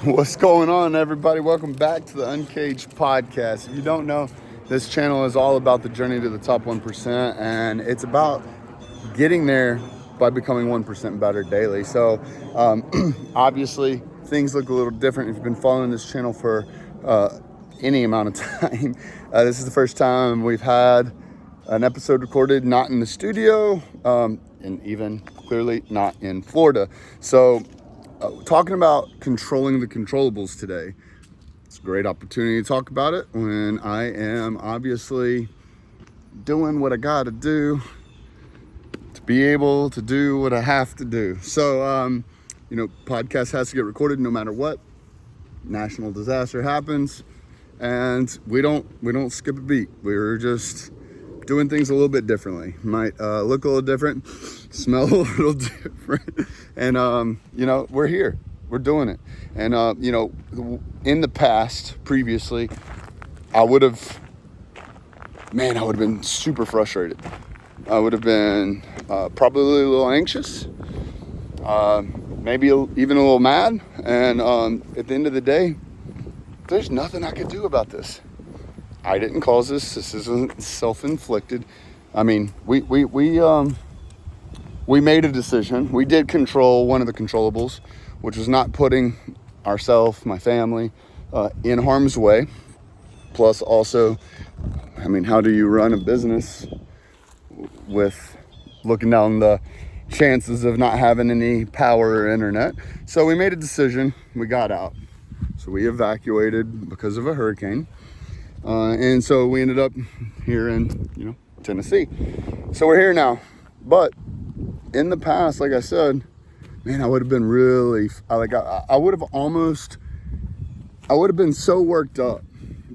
What's going on, everybody? Welcome back to the Uncaged podcast. If you don't know, this channel is all about the journey to the top 1%, and it's about getting there by becoming 1% better daily. So obviously things look a little different if you've been following this channel for any amount of time. This is the first time we've had an episode recorded not in the studio, and even clearly not in Florida. So talking about controlling the controllables today. It's a great opportunity to talk about it when I am obviously doing what I gotta do to be able to do what I have to do. So, podcast has to get recorded no matter what. National disaster happens, and we don't skip a beat. We're just doing things a little bit differently. Might look a little different, smell a little different, and we're here. We're doing it. And in the past, previously, I would have been super frustrated. I would have been probably a little anxious, maybe even a little mad. And at the end of the day, there's nothing I could do about this. I didn't cause this. This isn't self-inflicted. I mean, we made a decision. We did control one of the controllables, which was not putting ourselves, my family, in harm's way. Plus also, how do you run a business with looking down the chances of not having any power or internet? So we made a decision. We got out. So we evacuated because of a hurricane. And so we ended up here in, Tennessee. So we're here now. But in the past, like I said, I would have been really, I would have been so worked up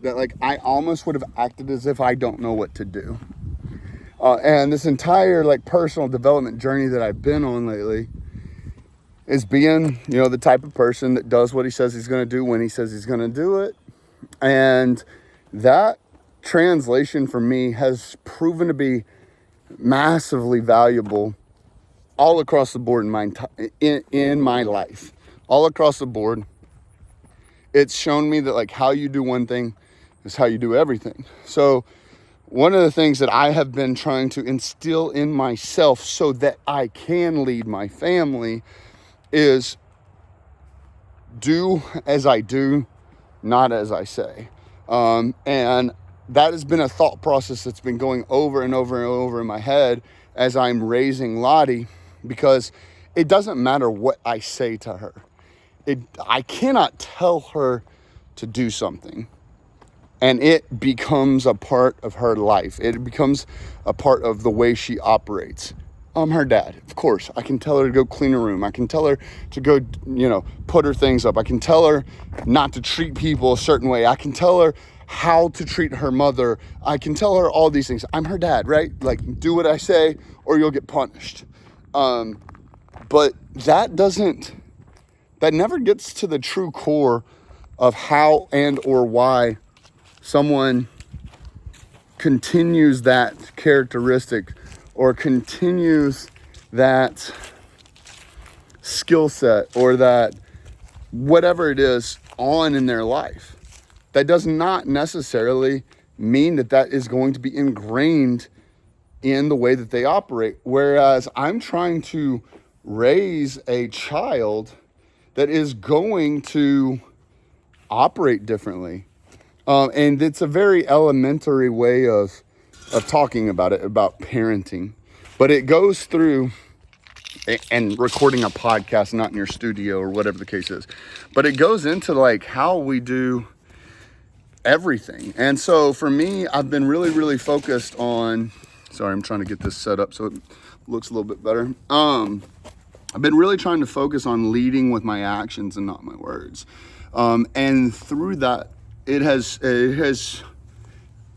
that I almost would have acted as if I don't know what to do. And this entire personal development journey that I've been on lately is being, the type of person that does what he says he's going to do when he says he's going to do it. And that translation for me has proven to be massively valuable all across the board in my life. All across the board, it's shown me that how you do one thing is how you do everything. So one of the things that I have been trying to instill in myself so that I can lead my family is do as I do, not as I say. And that has been a thought process that's been going over and over and over in my head as I'm raising Lottie, because it doesn't matter what I say to her. I cannot tell her to do something and it becomes a part of her life. It becomes a part of the way she operates. I'm her dad, of course. I can tell her to go clean her room. I can tell her to go, put her things up. I can tell her not to treat people a certain way. I can tell her how to treat her mother. I can tell her all these things. I'm her dad, right? Do what I say or you'll get punished. But that never gets to the true core of how and or why someone continues that characteristic or continues that skill set or that whatever it is on in their life. That does not necessarily mean that is going to be ingrained in the way that they operate. Whereas I'm trying to raise a child that is going to operate differently. And it's a very elementary way of talking about it, about parenting. But it goes through, and recording a podcast, not in your studio or whatever the case is. But it goes into how we do everything. And so for me, I've been really, really focused on, sorry, I'm trying to get this set up so it looks a little bit better. I've been really trying to focus on leading with my actions and not my words. And through that, it has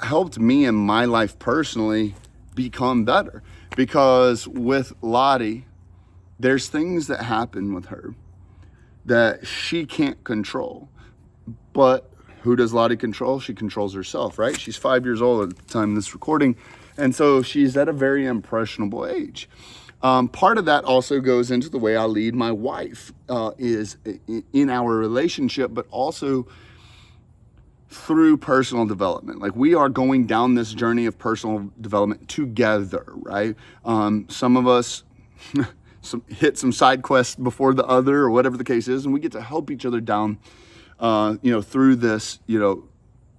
helped me in my life personally become better, because with Lottie, there's things that happen with her that she can't control. But who does Lottie control? She controls herself, right? She's 5 years old at the time of this recording. And so she's at a very impressionable age. Part of that also goes into the way I lead my wife, is in our relationship, but also through personal development. Like, we are going down this journey of personal development together, right? Some of us hit some side quests before the other, or whatever the case is, and we get to help each other down, through this,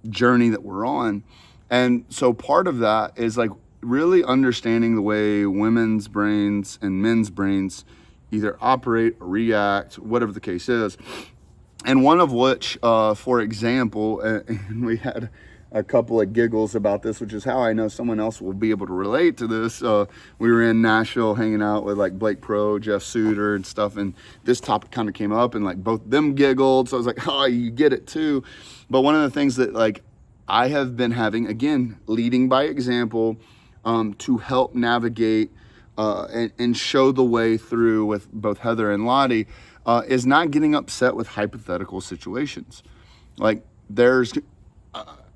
journey that we're on. And so part of that is like really understanding the way women's brains and men's brains either operate or react, whatever the case is. And one of which, for example, and we had a couple of giggles about this, which is how I know someone else will be able to relate to this. We were in Nashville hanging out with like Blake Pro, Jeff Suter and stuff, and this topic kind of came up, and like both them giggled. So I was like, oh, you get it too. But one of the things that like I have been having, again, leading by example, to help navigate and show the way through with both Heather and Lottie, is not getting upset with hypothetical situations. Like there's,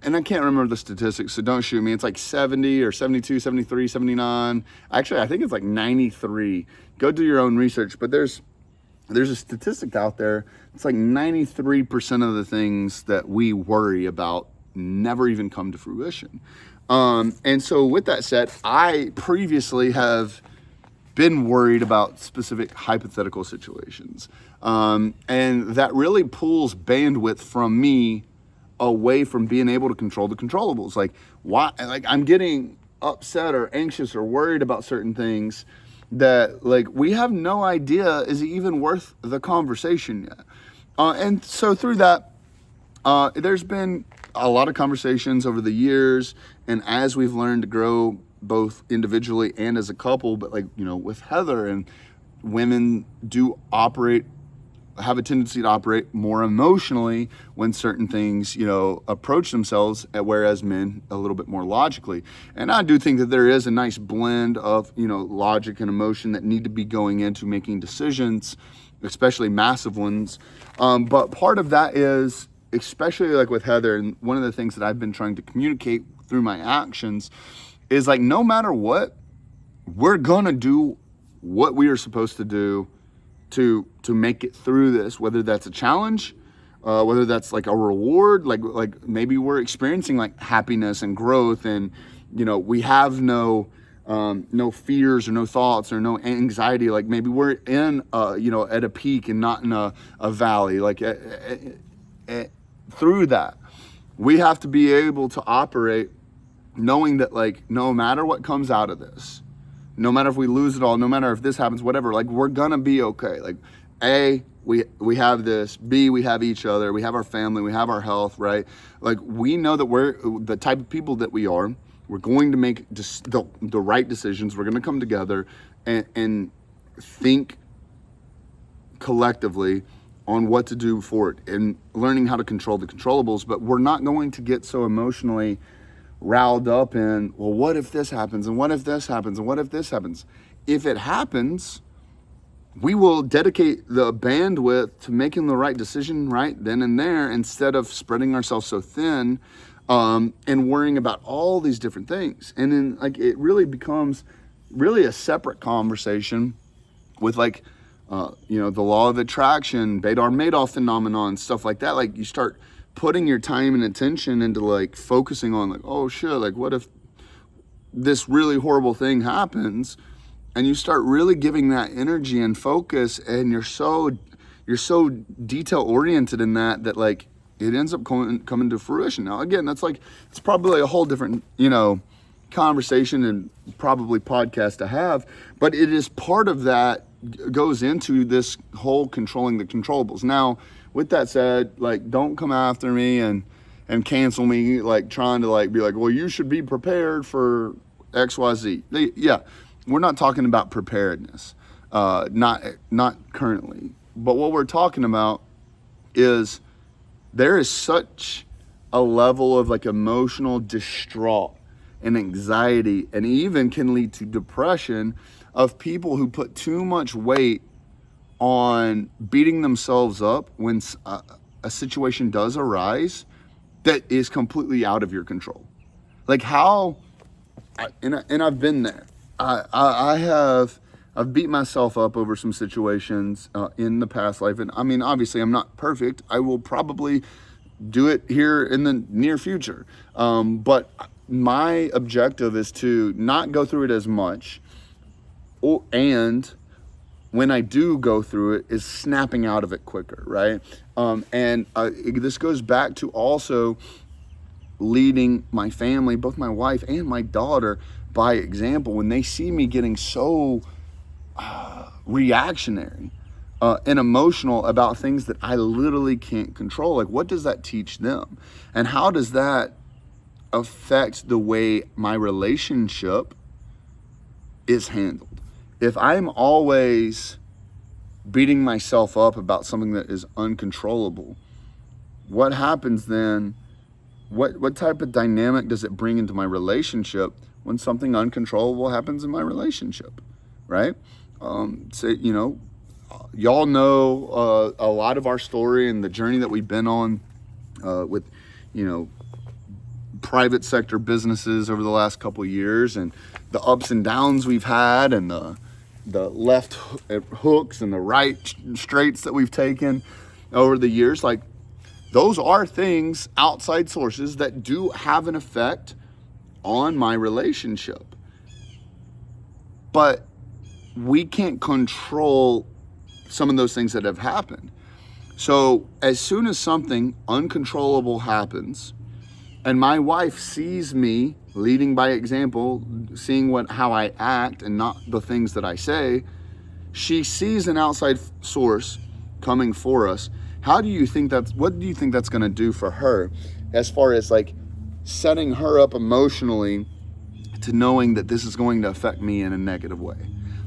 and I can't remember the statistics, so don't shoot me. It's like 70 or 72, 73, 79. Actually, I think it's like 93. Go do your own research. But there's a statistic out there. It's like 93% of the things that we worry about never even come to fruition. And so with that said, I previously have been worried about specific hypothetical situations. And that really pulls bandwidth from me away from being able to control the controllables. Like, why? Like, I'm getting upset or anxious or worried about certain things that like we have no idea is even worth the conversation yet. And so through that, there's been a lot of conversations over the years, and as we've learned to grow both individually and as a couple, but like, with Heather, and women do have a tendency to operate more emotionally when certain things, approach themselves, whereas men a little bit more logically. And I do think that there is a nice blend of, logic and emotion that need to be going into making decisions, especially massive ones. But part of that is, especially like with Heather, and one of the things that I've been trying to communicate through my actions is like, no matter what, we're gonna do what we are supposed to do to make it through this, whether that's a challenge, whether that's like a reward, like maybe we're experiencing like happiness and growth, and we have no fears or no thoughts or no anxiety. Like maybe we're in at a peak and not in a valley. Like through that, we have to be able to operate knowing that like no matter what comes out of this, no matter if we lose it all, no matter if this happens, whatever, like we're gonna be okay. Like A, we have this, B, we have each other, we have our family, we have our health, right? Like we know that we're the type of people that we are. We're going to make just the right decisions. We're gonna come together and think collectively on what to do for it and learning how to control the controllables. But we're not going to get so emotionally riled up in, well, what if this happens, and what if this happens, and what if this happens? If it happens, we will dedicate the bandwidth to making the right decision right then and there, instead of spreading ourselves so thin and worrying about all these different things. And then like it really becomes really a separate conversation with like the law of attraction, Madoff phenomenon, stuff like that. Like you start putting your time and attention into like focusing on like, oh shit, like what if this really horrible thing happens? And you start really giving that energy and focus, and you're so detail oriented in that like it ends up coming to fruition. Now again, that's like, it's probably a whole different conversation and probably podcast to have, but it is part of that goes into this whole controlling the controllables. Now with that said, like don't come after me and cancel me, like trying to like be like, well, you should be prepared for XYZ. Yeah, we're not talking about preparedness, not currently. But what we're talking about is there is such a level of like emotional distraught and anxiety, and even can lead to depression, of people who put too much weight on beating themselves up when a situation does arise that is completely out of your control. Like how, and I've been there. I have I've beat myself up over some situations in the past life. And I mean, obviously, I'm not perfect. I will probably do it here in the near future. But my objective is to not go through it as much. And when I do go through it, is snapping out of it quicker, right? This goes back to also leading my family, both my wife and my daughter, by example. When they see me getting so reactionary and emotional about things that I literally can't control, like, what does that teach them? And how does that affect the way my relationship is handled? If I'm always beating myself up about something that is uncontrollable, what happens then? What type of dynamic does it bring into my relationship when something uncontrollable happens in my relationship, right? So, you know, y'all know a lot of our story and the journey that we've been on with, you know, private sector businesses over the last couple of years, and the ups and downs we've had, and the left hooks and the right straights that we've taken over the years. Like, those are things, outside sources, that do have an effect on my relationship. But we can't control some of those things that have happened. So as soon as something uncontrollable happens, and my wife sees me leading by example, seeing how I act and not the things that I say, she sees an outside source coming for us. What do you think that's going to do for her, as far as like setting her up emotionally to knowing that this is going to affect me in a negative way?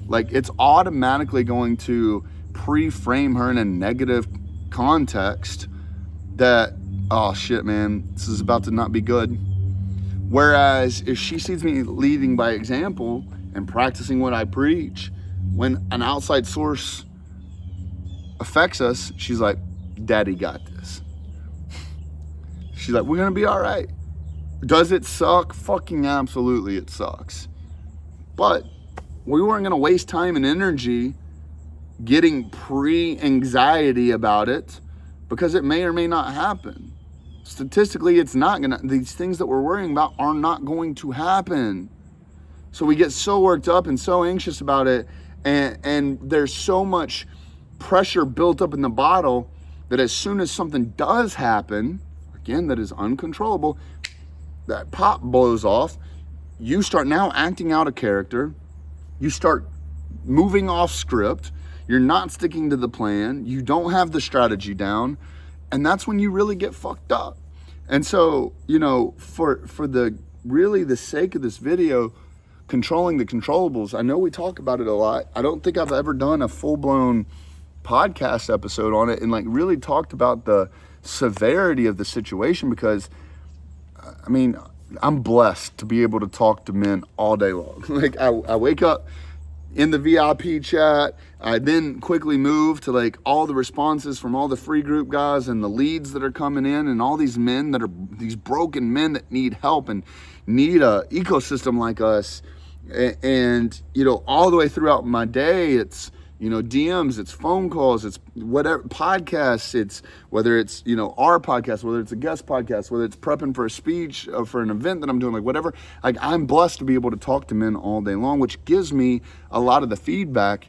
Like, it's automatically going to pre-frame her in a negative context that, oh shit, man, this is about to not be good. Whereas if she sees me leading by example and practicing what I preach, when an outside source affects us, she's like, Daddy got this. She's like, we're gonna be all right. Does it suck? Fucking absolutely it sucks. But we weren't gonna waste time and energy getting pre-anxiety about it, because it may or may not happen. Statistically, it's not gonna, these things that we're worrying about are not going to happen. So we get so worked up and so anxious about it, and there's so much pressure built up in the bottle that as soon as something does happen, again, that is uncontrollable, that pop blows off, you start now acting out of character, you start moving off script, you're not sticking to the plan, you don't have the strategy down, and that's when you really get fucked up. And so, you know, for the sake of this video, controlling the controllables, I know we talk about it a lot. I don't think I've ever done a full-blown podcast episode on it and like really talked about the severity of the situation, because I mean, I'm blessed to be able to talk to men all day long. Like, I wake up in the VIP chat, I then quickly move to like all the responses from all the free group guys and the leads that are coming in, and all these men that are these broken men that need help and need a ecosystem like us. And you know, all the way throughout my day, it's, you know, DMs, it's phone calls, it's whatever, podcasts, it's whether it's, you know, our podcast, whether it's a guest podcast, whether it's prepping for a speech, for an event that I'm doing, like whatever. Like, I'm blessed to be able to talk to men all day long, which gives me a lot of the feedback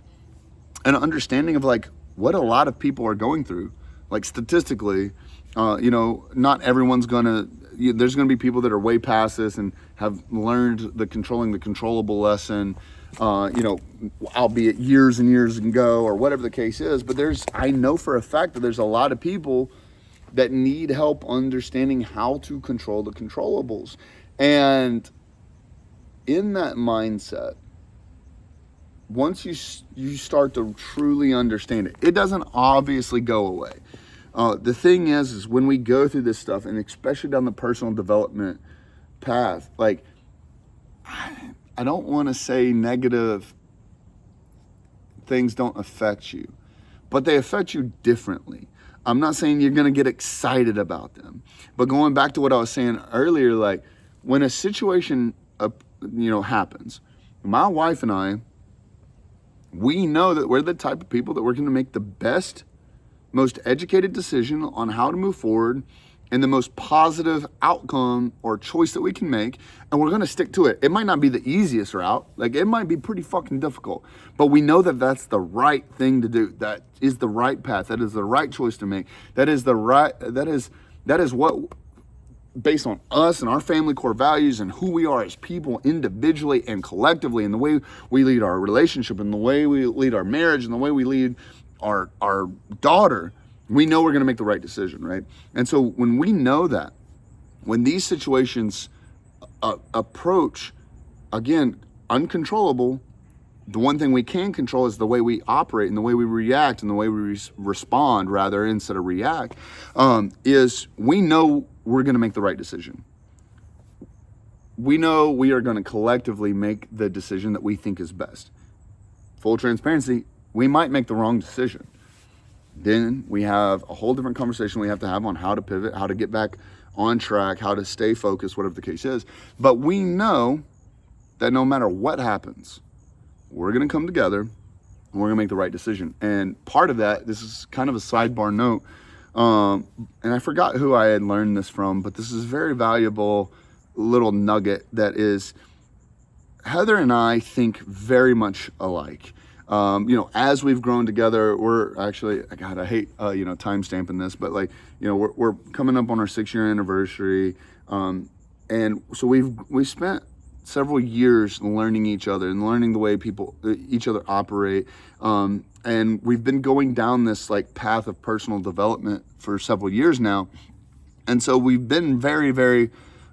and understanding of like what a lot of people are going through. Like, statistically, you know, not everyone's gonna, there's gonna be people that are way past this and have learned the controlling the controllable lesson, you know, albeit years and years ago or whatever the case is. But I know for a fact that there's a lot of people that need help understanding how to control the controllables. And in that mindset, once you start to truly understand it, it doesn't obviously go away. The thing is when we go through this stuff, and especially down the personal development path, like, I don't want to say negative things don't affect you, but they affect you differently. I'm not saying you're going to get excited about them, but going back to what I was saying earlier, like, when a situation, you know, happens, my wife and I, We know that we're the type of people that we're going to make the best, most educated decision on how to move forward and the most positive outcome or choice that we can make, and we're going to stick to it. It might not be the easiest route, like it might be pretty fucking difficult, but we know that that's the right thing to do. That is the right path. That is the right choice to make. That is what, based on us and our family core values and who we are as people individually and collectively, and the way we lead our relationship and the way we lead our marriage and the way we lead our daughter, we know we're going to make the right decision, right? And so when we know that, when these situations approach, again, uncontrollable, the one thing we can control is the way we operate and the way we react and the way we respond, rather, instead of react, is we know we're going to make the right decision. We know we are going to collectively make the decision that we think is best. Full transparency, we might make the wrong decision. Then we have a whole different conversation we have to have on how to pivot, how to get back on track, how to stay focused, whatever the case is. But we know that no matter what happens, we're going to come together and we're going to make the right decision. And part of that, this is kind of a sidebar note, and I forgot who I had learned this from, but this is a very valuable little nugget that is, Heather and I think very much alike. As we've grown together, we're actually, God, I hate, time stamping this, but we're coming up on our 6-year anniversary. And so we spent several years learning each other and learning the way each other operate. And we've been going down this path of personal development for several years now. And so we've been very, very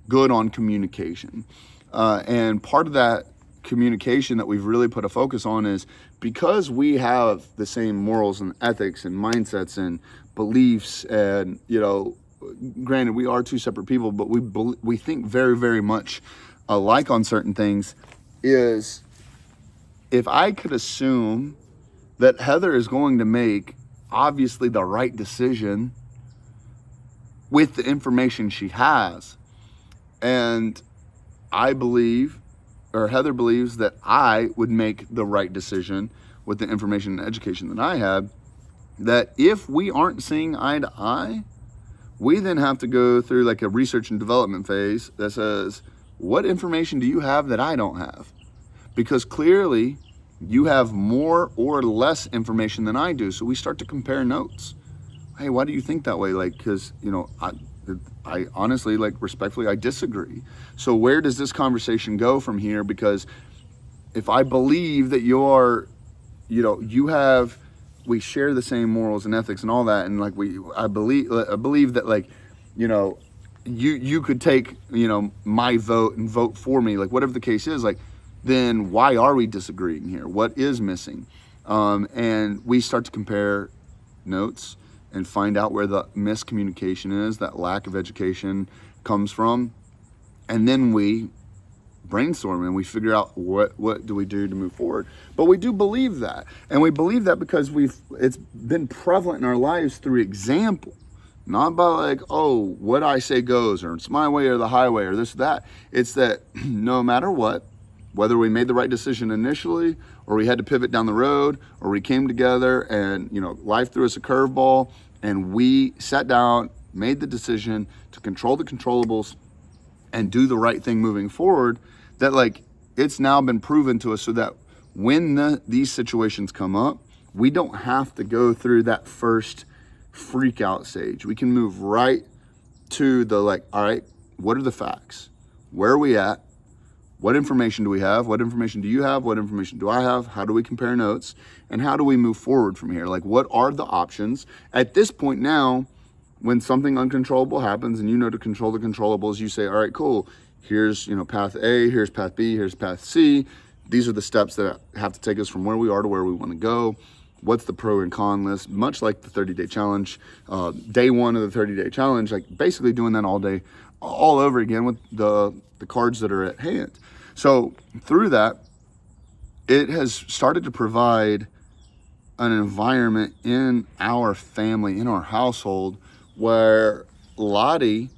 good on communication. And part of that communication that we've really put a focus on is because we have the same morals and ethics and mindsets and beliefs, and granted we are two separate people, but we think very, very much alike on certain things. Is if I could assume that Heather is going to make obviously the right decision with the information she has, and I believe, or Heather believes, that I would make the right decision with the information and education that I had, that if we aren't seeing eye to eye, we then have to go through a research and development phase that says, what information do you have that I don't have? Because clearly you have more or less information than I do. So we start to compare notes. Hey, why do you think that way? Because, I honestly, respectfully, I disagree. So where does this conversation go from here? Because if I believe that we share the same morals and ethics and all that, and I believe that you could take my vote and vote for me, whatever the case is, then why are we disagreeing here? What is missing? And we start to compare notes and find out where the miscommunication is, that lack of education comes from. And then we brainstorm and we figure out what do we do to move forward. But we do believe that. And we believe that because it's been prevalent in our lives through example. Not by what I say goes, or it's my way or the highway, or this or that. It's that no matter what, whether we made the right decision initially, or we had to pivot down the road, or we came together and life threw us a curveball and we sat down, made the decision to control the controllables and do the right thing moving forward, that it's now been proven to us, so that when these situations come up, we don't have to go through that first freak out stage. We can move right to the all right, what are the facts? Where are we at? What information do we have? What information do you have? What information do I have? How do we compare notes? And how do we move forward from here? What are the options? At this point now, when something uncontrollable happens and to control the controllables, you say, all right, cool. Here's, path A, here's path B, here's path C. These are the steps that have to take us from where we are to where we want to go. What's the pro and con list? Much like the 30-day challenge, day one of the 30-day challenge, basically doing that all day, all over again with the cards that are at hand. So through that, it has started to provide an environment in our family, in our household, where Heather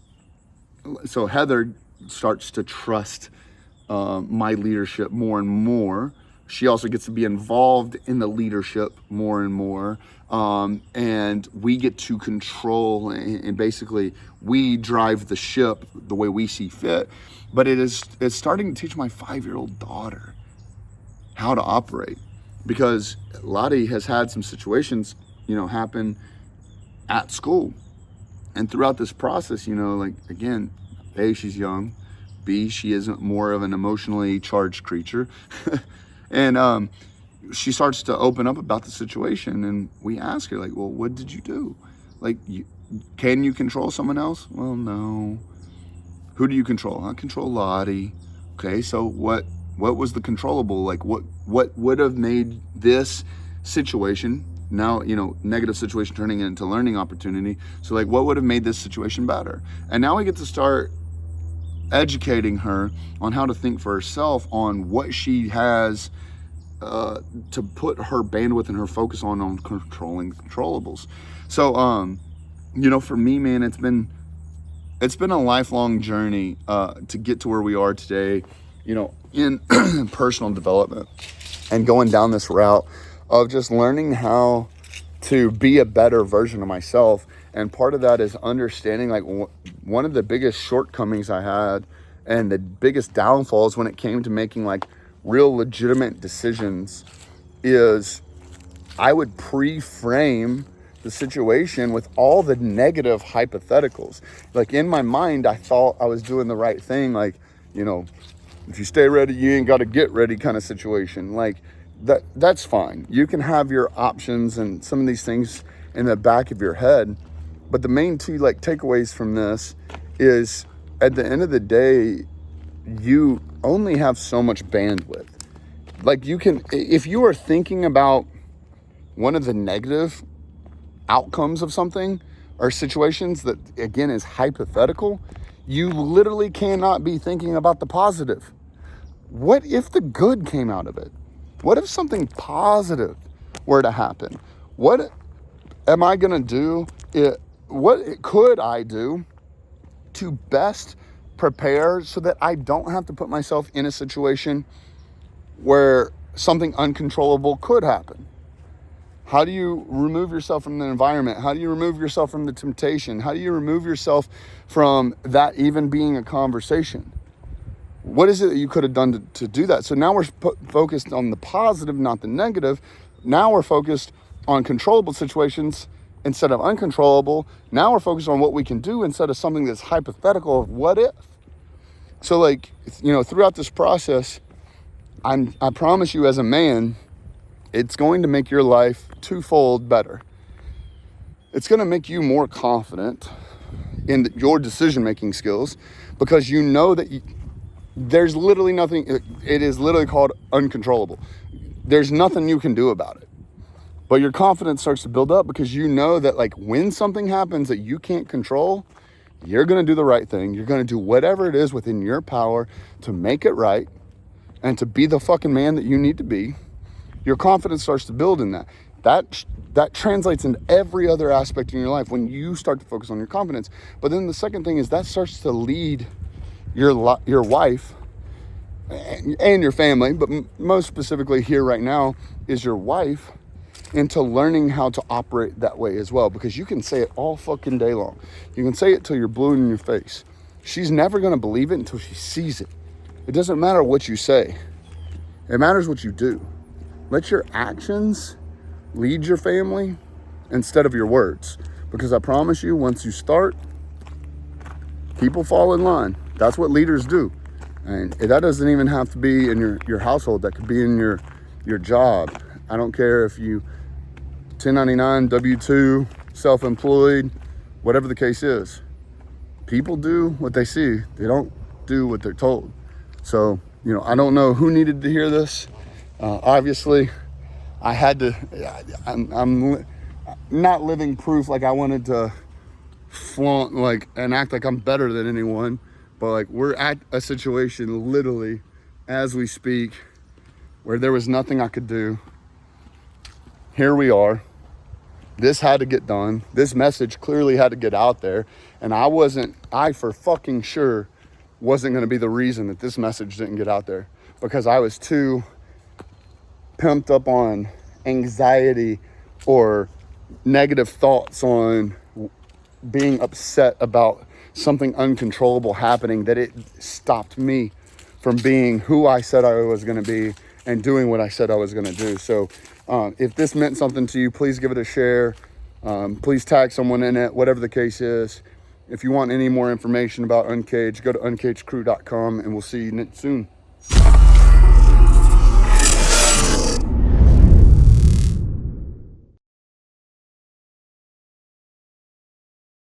starts to trust my leadership more and more, she also gets to be involved in the leadership more and more. And we get to control, and basically we drive the ship the way we see fit. But it's starting to teach my 5-year-old daughter how to operate, because Lottie has had some situations, happen at school. And throughout this process, like, again, A, she's young. B, she isn't more of an emotionally charged creature. And she starts to open up about the situation, and we ask her, like, well, what did you do? Like, can you control someone else? Well, no. Who do you control? I control Lottie. Okay, so what was the controllable? Like, what would have made this situation, now, negative situation turning into learning opportunity. So, like, what would have made this situation better? And now we get to start educating her on how to think for herself, on what she has to put her bandwidth and her focus on controlling controllables. So, for me, man, it's been a lifelong journey to get to where we are today, in personal development, and going down this route of just learning how to be a better version of myself. And part of that is understanding, like, one of the biggest shortcomings I had and the biggest downfalls when it came to making, like, real legitimate decisions is I would pre-frame the situation with all the negative hypotheticals. Like, in my mind, I thought I was doing the right thing. Like, if you stay ready, you ain't got to get ready kind of situation. Like, that's fine. You can have your options and some of these things in the back of your head. But the main two, like, takeaways from this is, at the end of the day, you only have so much bandwidth. Like, you can, if you are thinking about one of the negative outcomes of something or situations that, again, is hypothetical, you literally cannot be thinking about the positive. What if the good came out of it? What if something positive were to happen? What am I going to do? What could I do to best prepare so that I don't have to put myself in a situation where something uncontrollable could happen? How do you remove yourself from the environment? How do you remove yourself from the temptation? How do you remove yourself from that even being a conversation? What is it that you could have done to do that? So now we're focused on the positive, not the negative. Now we're focused on controllable situations instead of uncontrollable. Now we're focused on what we can do instead of something that's hypothetical of what if. So, like, throughout this process, I promise you, as a man, it's going to make your life twofold better. It's going to make you more confident in your decision-making skills, because you know that there's literally nothing. It is literally called uncontrollable. There's nothing you can do about it. But your confidence starts to build up, because you know that, like, when something happens that you can't control, you're going to do the right thing. You're going to do whatever it is within your power to make it right and to be the fucking man that you need to be. Your confidence starts to build in that. That translates into every other aspect in your life when you start to focus on your confidence. But then the second thing is that starts to lead your wife and your family, but most specifically here right now is your wife, into learning how to operate that way as well. Because you can say it all fucking day long. You can say it till you're blue in your face. She's never going to believe it until she sees it. It doesn't matter what you say. It matters what you do. Let your actions lead your family instead of your words. Because I promise you, once you start, people fall in line. That's what leaders do. And that doesn't even have to be in your household. That could be in your job. I don't care if you 1099, W-2, self-employed, whatever the case is. People do what they see. They don't do what they're told. So, I don't know who needed to hear this. Obviously, I had to. I'm not living proof like I wanted to flaunt and act like I'm better than anyone. But we're at a situation literally as we speak where there was nothing I could do. Here we are. This had to get done. This message clearly had to get out there. And I for fucking sure wasn't going to be the reason that this message didn't get out there, because I was too pumped up on anxiety or negative thoughts on being upset about something uncontrollable happening, that it stopped me from being who I said I was going to be and doing what I said I was going to do. So if this meant something to you, please give it a share. Please tag someone in it, whatever the case is. If you want any more information about Uncaged, go to uncagedcrew.com, and we'll see you soon.